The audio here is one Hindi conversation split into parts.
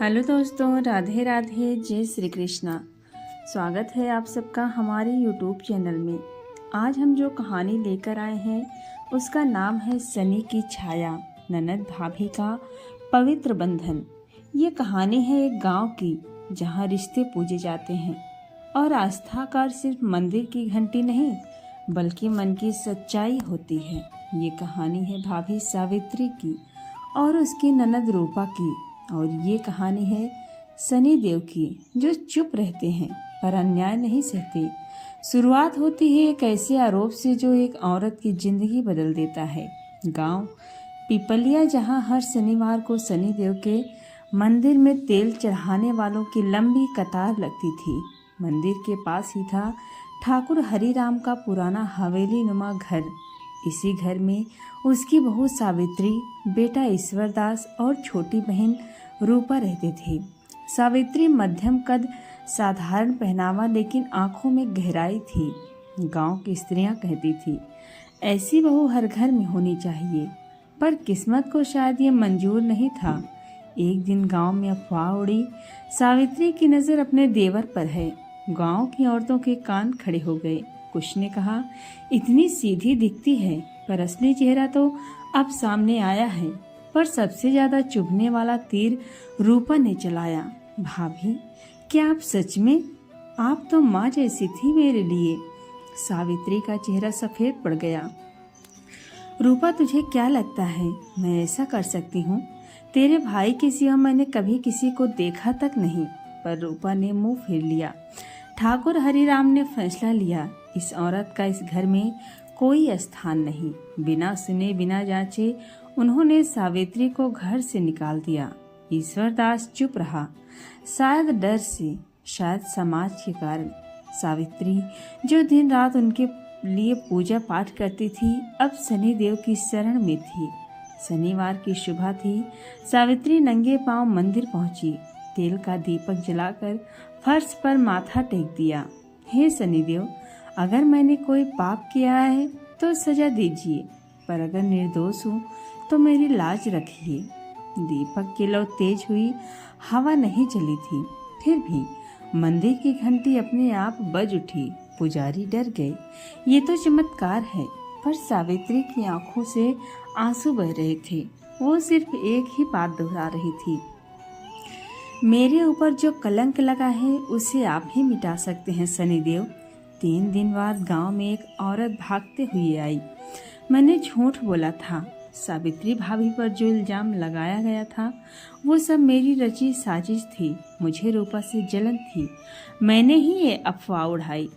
हेलो दोस्तों, राधे राधे, जय श्री कृष्णा। स्वागत है आप सबका हमारे यूट्यूब चैनल में। आज हम जो कहानी लेकर आए हैं उसका नाम है सनी की छाया, ननद भाभी का पवित्र बंधन। ये कहानी है एक गांव की जहां रिश्ते पूजे जाते हैं और आस्था का सिर्फ मंदिर की घंटी नहीं बल्कि मन की सच्चाई होती है। ये कहानी है भाभी सावित्री की और उसकी ननद रूपा की। और ये कहानी है सनी देव की जो चुप रहते हैं पर अन्याय नहीं सहते। शुरुआत होती है एक ऐसे आरोप से जो एक औरत की जिंदगी बदल देता है। गांव पिपलिया, जहां हर शनिवार को सनी देव के मंदिर में तेल चढ़ाने वालों की लंबी कतार लगती थी। मंदिर के पास ही था ठाकुर हरिराम का पुराना हवेली नुमा घर। इसी घर में उसकी बहू सावित्री, बेटा ईश्वरदास और छोटी बहन रूपा रहते थे। सावित्री मध्यम कद, साधारण पहनावा, लेकिन आंखों में गहराई थी। गांव की स्त्रियां कहती थी ऐसी बहू हर घर में होनी चाहिए, पर किस्मत को शायद ये मंजूर नहीं था। एक दिन गांव में अफवाह उड़ी, सावित्री की नज़र अपने देवर पर है। गांव की औरतों के कान खड़े हो गए। कुछ ने कहा इतनी सीधी दिखती है, पर असली चेहरा तो अब सामने आया है। पर सबसे ज्यादा चुभने वाला तीर रूपा ने चलाया। भाभी, क्या आप सच में? आप तो माँ जैसी थी मेरे लिए। सावित्री का चेहरा सफेद पड़ गया। रूपा, तुझे क्या लगता है मैं ऐसा कर सकती हूँ? तेरे भाई के सिवा मैंने कभी किसी को देखा तक नहीं। पर रूपा ने मुंह फेर लिया। ठाकुर हरिराम ने फैसला लिया, इस औरत का इस घर में कोई स्थान नहीं। बिना सुने बिना जांचे उन्होंने सावित्री को घर से निकाल दिया। ईश्वरदास चुप रहा, शायद डर से, शायद समाज के कारण। सावित्री, जो दिन रात उनके लिए पूजा पाठ करती थी, अब सनी देव की शरण में थी। शनिवार की सुबह थी। सावित्री नंगे पांव मंदिर पहुंची। तेल का दीपक जलाकर फर्श पर माथा टेक दिया। हे सनी देव, अगर मैंने कोई पाप किया है तो सजा दीजिए, पर अगर निर्दोष हूँ तो मेरी लाज रखिए। दीपक की लौ तेज हुई, हवा नहीं चली थी। फिर भी मंदिर की घंटी अपने आप बज उठी। पुजारी डर गए। ये तो चमत्कार है। पर सावित्री की आंखों से आंसू बह रहे थे। वो सिर्फ एक ही बात दोहरा रही थी, मेरे ऊपर जो कलंक लगा है उसे आप ही मिटा सकते हैं सनी देव। 3 दिन बाद गांव में एक औरत भागते हुए आई। मैंने झूठ बोला था। सावित्री भाभी पर जो इल्जाम लगाया गया था वो सब मेरी रची साजिश थी। मुझे रूपा से जलन थी। मैंने ही ये अफवाह उड़ाई।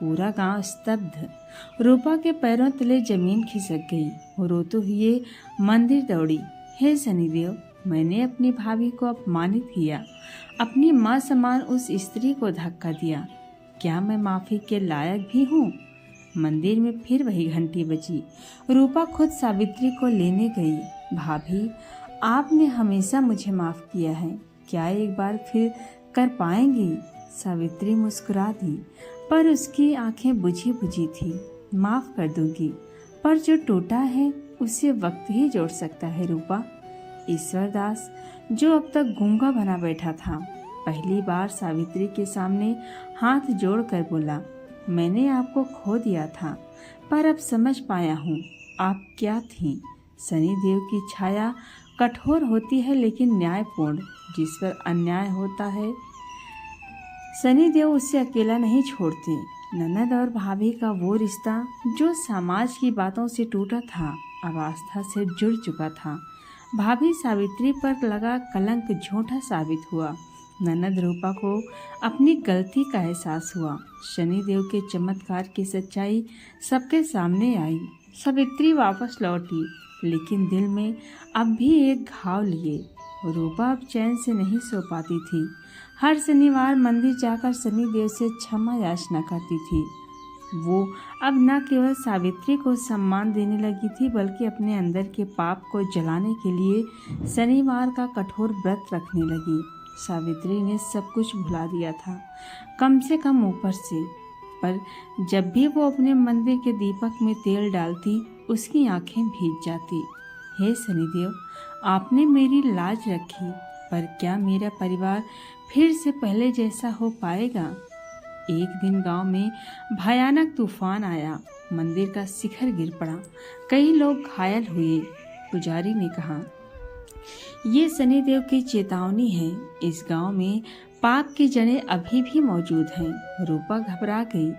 पूरा गांव स्तब्ध। रूपा के पैरों तले जमीन खिसक गई। वो रोते हुए मंदिर दौड़ी। हे शनिदेव, मैंने अपनी भाभी को अपमानित किया, अपनी माँ समान उस स्त्री को धक्का दिया। क्या मैं माफी के लायक भी हूँ? मंदिर में फिर वही घंटी बजी। रूपा खुद सावित्री को लेने गई। भाभी, आपने हमेशा मुझे माफ किया है, क्या एक बार फिर कर पाएंगी? सावित्री मुस्कुरा दी, पर उसकी आंखें बुझी बुझी थी। माफ कर दूंगी, पर जो टूटा है उसे वक्त ही जोड़ सकता है रूपा। ईश्वरदास, जो अब तक गूंगा बना बैठा था, पहली बार सावित्री के सामने हाथ जोड़कर बोला, मैंने आपको खो दिया था, पर अब समझ पाया हूँ आप क्या थीं। सनी देव की छाया कठोर होती है लेकिन न्यायपूर्ण। जिस पर अन्याय होता है सनी देव उसे अकेला नहीं छोड़ते। ननद और भाभी का वो रिश्ता जो समाज की बातों से टूटा था, अब आस्था से जुड़ चुका था। भाभी सावित्री पर लगा कलंक झूठा साबित हुआ। ननद रूपा को अपनी गलती का एहसास हुआ। शनिदेव के चमत्कार की सच्चाई सबके सामने आई। सावित्री वापस लौटी, लेकिन दिल में अब भी एक घाव लिए। रूपा अब चैन से नहीं सो पाती थी। हर शनिवार मंदिर जाकर शनिदेव से क्षमा याचना करती थी। वो अब न केवल सावित्री को सम्मान देने लगी थी, बल्कि अपने अंदर के पाप को जलाने के लिए शनिवार का कठोर व्रत रखने लगी। सावित्री ने सब कुछ भुला दिया था, कम से कम ऊपर से। पर जब भी वो अपने मंदिर के दीपक में तेल डालती, उसकी आंखें भीग जाती। हे शनिदेव, आपने मेरी लाज रखी, पर क्या मेरा परिवार फिर से पहले जैसा हो पाएगा? एक दिन गांव में भयानक तूफान आया। मंदिर का शिखर गिर पड़ा। कई लोग घायल हुए। पुजारी ने कहा, ये शनिदेव की चेतावनी है। इस गांव में पाप की जड़ें अभी भी मौजूद हैं। रूपा घबरा गई।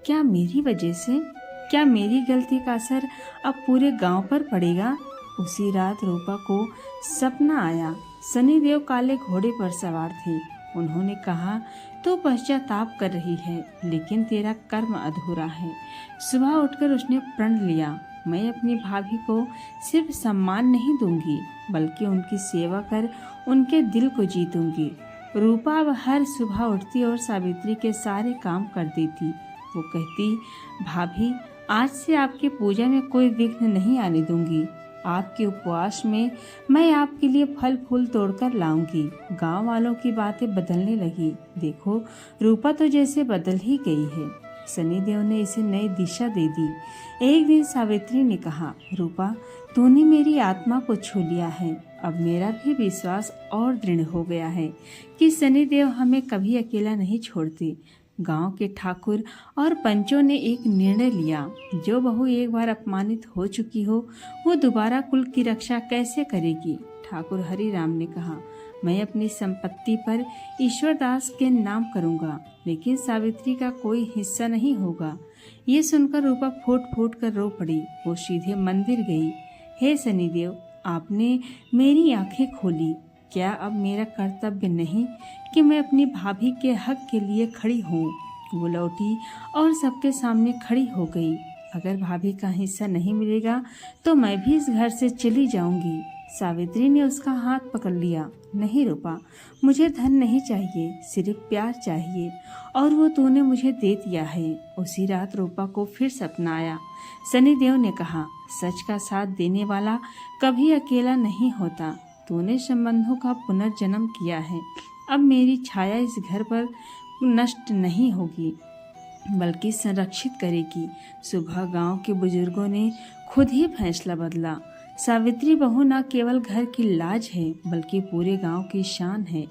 क्या मेरी वजह से, क्या मेरी गलती का असर अब पूरे गांव पर पड़ेगा? उसी रात रूपा को सपना आया। शनिदेव काले घोड़े पर सवार थे। उन्होंने कहा, तू पश्चाताप कर रही है, लेकिन तेरा कर्म अधूरा है। सुबह उठकर उसने प्रण लिया, मैं अपनी भाभी को सिर्फ सम्मान नहीं दूंगी, बल्कि उनकी सेवा कर उनके दिल को जीतूंगी। रूपा अब हर सुबह उठती और सावित्री के सारे काम कर देती। वो कहती, भाभी, आज से आपकी पूजा में कोई विघ्न नहीं आने दूंगी। आपके उपवास में मैं आपके लिए फल फूल तोड़कर लाऊंगी। गांव वालों की बातें बदलने लगी। देखो, रूपा तो जैसे बदल ही गई है। शनिदेव ने इसे नई दिशा दे दी। एक दिन सावित्री ने कहा, रूपा, तूने मेरी आत्मा को छू लिया है। अब मेरा भी विश्वास और दृढ़ हो गया है कि शनिदेव हमें कभी अकेला नहीं छोड़ते। गांव के ठाकुर और पंचों ने एक निर्णय लिया, जो बहू एक बार अपमानित हो चुकी हो, वो दोबारा कुल की रक्षा कैसे करेगी? ठाकुर हरिराम ने कहा, मैं अपनी संपत्ति पर ईश्वरदास के नाम करूंगा, लेकिन सावित्री का कोई हिस्सा नहीं होगा। ये सुनकर रूपा फूट फूट कर रो पड़ी। वो सीधे मंदिर गई। हे शनिदेव, आपने मेरी आंखें खोली। क्या अब मेरा कर्तव्य नहीं कि मैं अपनी भाभी के हक के लिए खड़ी हूँ? वो लौटी और सबके सामने खड़ी हो गई। अगर भाभी का हिस्सा नहीं मिलेगा तो मैं भी इस घर से चली जाऊंगी। सावित्री ने उसका हाथ पकड़ लिया। नहीं रूपा, मुझे धन नहीं चाहिए, सिर्फ प्यार चाहिए, और वो तूने मुझे दे दिया है। उसी रात रूपा को फिर सपना आया। शनिदेव ने कहा, सच का साथ देने वाला कभी अकेला नहीं होता। तूने संबंधों का पुनर्जन्म किया है। अब मेरी छाया इस घर पर नष्ट नहीं होगी, बल्कि संरक्षित करेगी। सुबह गांव के बुजुर्गों ने खुद ही फैसला बदला। सावित्री बहू न केवल घर की लाज है, बल्कि पूरे गांव की शान है।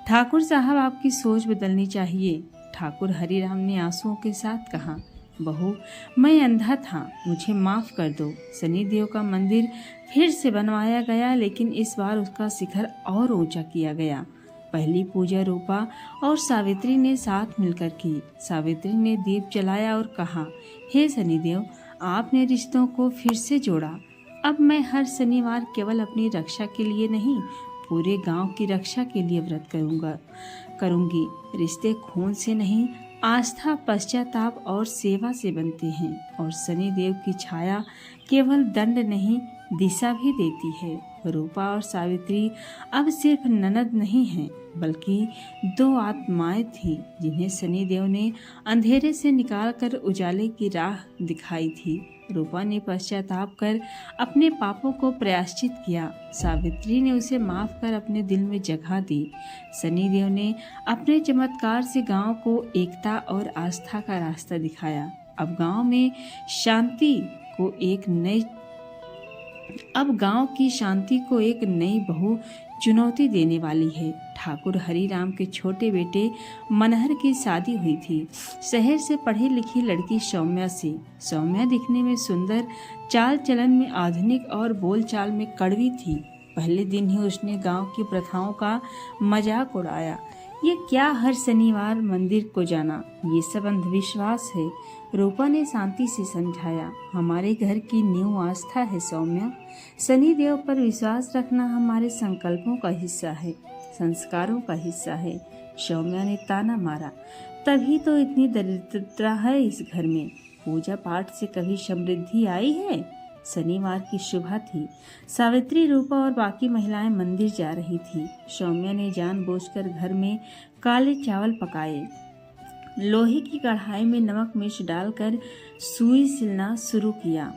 ठाकुर साहब, आपकी सोच बदलनी चाहिए। ठाकुर हरिराम ने आंसुओं के साथ कहा, बहू, मैं अंधा था, मुझे माफ कर दो। शनिदेव का मंदिर फिर से बनवाया गया, लेकिन इस बार उसका शिखर और ऊंचा किया गया। पहली पूजा रूपा और सावित्री ने साथ मिलकर की। सावित्री ने दीप जलाया और कहा, हे शनिदेव, आपने रिश्तों को फिर से जोड़ा। अब मैं हर शनिवार केवल अपनी रक्षा के लिए नहीं, पूरे गांव की रक्षा के लिए व्रत करूंगी। रिश्ते खून से नहीं, आस्था, पश्चाताप और सेवा से बनते हैं। और शनिदेव की छाया केवल दंड नहीं, दिशा भी देती है। रूपा और सावित्री अब सिर्फ ननद नहीं हैं, बल्कि दो आत्माएं थी, जिन्हें शनिदेव ने अंधेरे से निकालकर उजाले की राह दिखाई थी। रूपा ने पश्चाताप कर अपने पापों को प्रायश्चित किया। सावित्री ने उसे माफ कर अपने दिल में जगह दी। शनिदेव ने अपने चमत्कार से गांव को एकता और आस्था का रास्ता दिखाया। अब गांव की शांति को एक नई बहू चुनौती देने वाली है। ठाकुर हरिराम के छोटे बेटे मनहर की शादी हुई थी, शहर से पढ़ी लिखी लड़की सौम्या से। सौम्या दिखने में सुंदर, चाल चलन में आधुनिक और बोलचाल में कड़वी थी। पहले दिन ही उसने गांव की प्रथाओं का मजाक उड़ाया। ये क्या हर शनिवार मंदिर को जाना, ये सब अंधविश्वास है। रूपा ने शांति से समझाया, हमारे घर की नींव आस्था है सौम्या। शनिदेव पर विश्वास रखना हमारे संकल्पों का हिस्सा है, संस्कारों का हिस्सा है। सौम्या ने ताना मारा, तभी तो इतनी दरिद्रता है इस घर में। पूजा पाठ से कभी समृद्धि आई है? शनिवार की सुबह थी। सावित्री, रूपा और बाकी महिलाएं मंदिर जा रही थी। सौम्या ने जानबूझकर घर में काले चावल पकाए, लोहे की कढ़ाई में नमक मिर्च डालकर सुई सिलना शुरू किया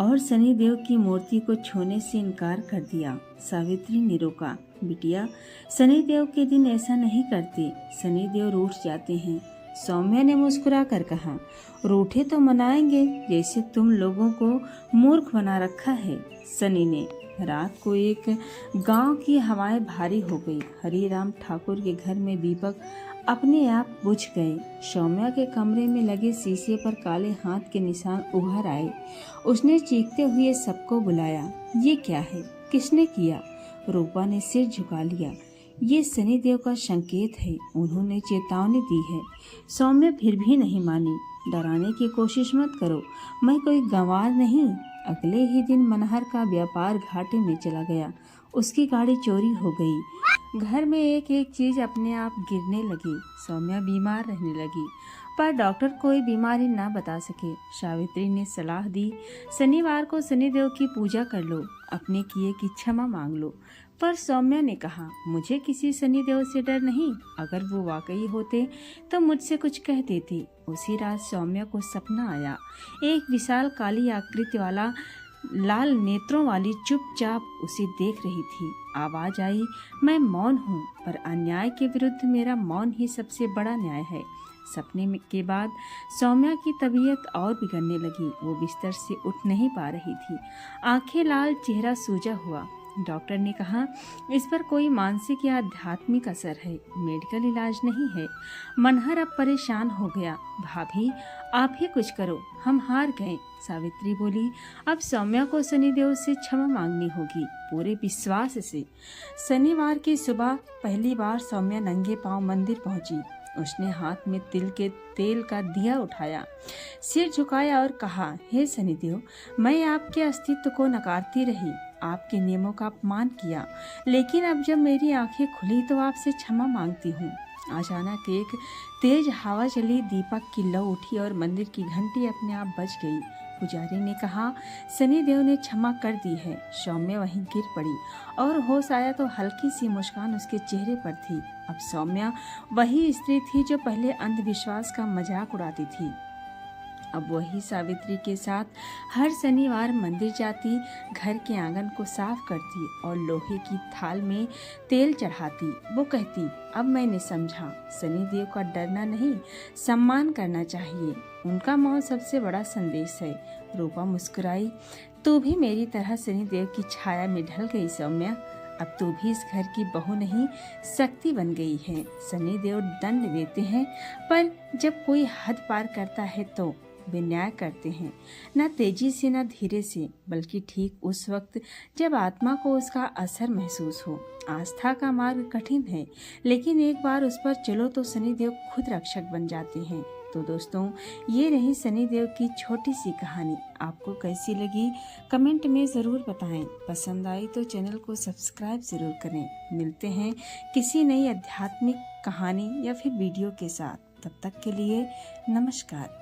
और शनिदेव की मूर्ति को छूने से इनकार कर दिया। सावित्री ने रोका, बिटिया, शनिदेव के दिन ऐसा नहीं करते, शनिदेव रूठ जाते हैं। सौम्या ने मुस्कुरा कर कहा, रूठे तो मनाएंगे, जैसे तुम लोगों को मूर्ख बना रखा है। शनि ने रात को एक गांव की हवाएं भारी हो गई। हरिराम ठाकुर के घर में दीपक अपने आप बुझ गए। सौम्या के कमरे में लगे शीशे पर काले हाथ के निशान उभर आए। उसने चीखते हुए सबको बुलाया। ये क्या है? किसने किया? रूपा ने सिर झुका लिया। ये शनिदेव का संकेत है, उन्होंने चेतावनी दी है। सौम्या फिर भी नहीं मानी। डराने की कोशिश मत करो, मैं कोई गंवार नहीं। अगले ही दिन मनहर का व्यापार घाटे में चला गया। उसकी गाड़ी चोरी हो गई। घर में एक एक चीज अपने आप गिरने लगी। सौम्या बीमार रहने लगी, पर डॉक्टर कोई बीमारी ना बता सके। सावित्री ने सलाह दी, शनिवार को शनिदेव की पूजा कर लो, अपने किए की क्षमा मांग लो। पर सौम्या ने कहा, मुझे किसी शनिदेव से डर नहीं। अगर वो वाकई होते तो मुझसे कुछ कह देते। उसी रात सौम्या को सपना आया। एक विशाल काली आकृति वाला लाल नेत्रों वाली चुपचाप उसे देख रही थी। आवाज आई, मैं मौन हूँ, पर अन्याय के विरुद्ध मेरा मौन ही सबसे बड़ा न्याय है। सपने के बाद सौम्या की तबीयत और बिगड़ने लगी। वो बिस्तर से उठ नहीं पा रही थी। आंखें लाल, चेहरा सूजा हुआ। डॉक्टर ने कहा, इस पर कोई मानसिक या आध्यात्मिक असर है, मेडिकल इलाज नहीं है। मनहर अब परेशान हो गया। भाभी, आप ही कुछ करो, हम हार गए। सावित्री बोली, अब सौम्या को शनिदेव से क्षमा मांगनी होगी, पूरे विश्वास से। शनिवार की सुबह पहली बार सौम्या नंगे पांव मंदिर पहुंची। उसने हाथ में तिल के तेल का दिया उठाया, सिर झुकाया और कहा, हे शनिदेव, मैं आपके अस्तित्व को नकारती रही, आपके नियमों का अपमान किया, लेकिन अब जब मेरी आंखें खुली तो आपसे क्षमा मांगती हूँ। अचानक एक तेज हवा चली, दीपक की लौ उठी और मंदिर की घंटी अपने आप बज गई। पुजारी ने कहा, शनिदेव ने क्षमा कर दी है। सौम्या वहीं गिर पड़ी और होश आया तो हल्की सी मुस्कान उसके चेहरे पर थी। अब सौम्या वही स्त्री थी जो पहले अंधविश्वास का मजाक उड़ाती थी। अब वही सावित्री के साथ हर शनिवार मंदिर जाती, घर के आंगन को साफ करती और लोहे की थाल में तेल चढ़ाती। वो कहती, अब मैंने समझा, शनिदेव का डरना नहीं, सम्मान करना चाहिए। उनका मौन सबसे बड़ा संदेश है। रूपा मुस्कुराई, तू भी मेरी तरह शनिदेव की छाया में ढल गई सौम्या। अब तू भी इस घर की बहू नहीं, शक्ति बन गई है। शनिदेव दंड देते हैं, पर जब कोई हद पार करता है तो वे न्याय करते हैं, न तेजी से न धीरे से, बल्कि ठीक उस वक्त जब आत्मा को उसका असर महसूस हो। आस्था का मार्ग कठिन है, लेकिन एक बार उस पर चलो तो शनिदेव खुद रक्षक बन जाते हैं। तो दोस्तों, ये रही शनिदेव की छोटी सी कहानी। आपको कैसी लगी कमेंट में ज़रूर बताएं। पसंद आई तो चैनल को सब्सक्राइब ज़रूर करें। मिलते हैं किसी नई आध्यात्मिक कहानी या फिर वीडियो के साथ। तब तक के लिए नमस्कार।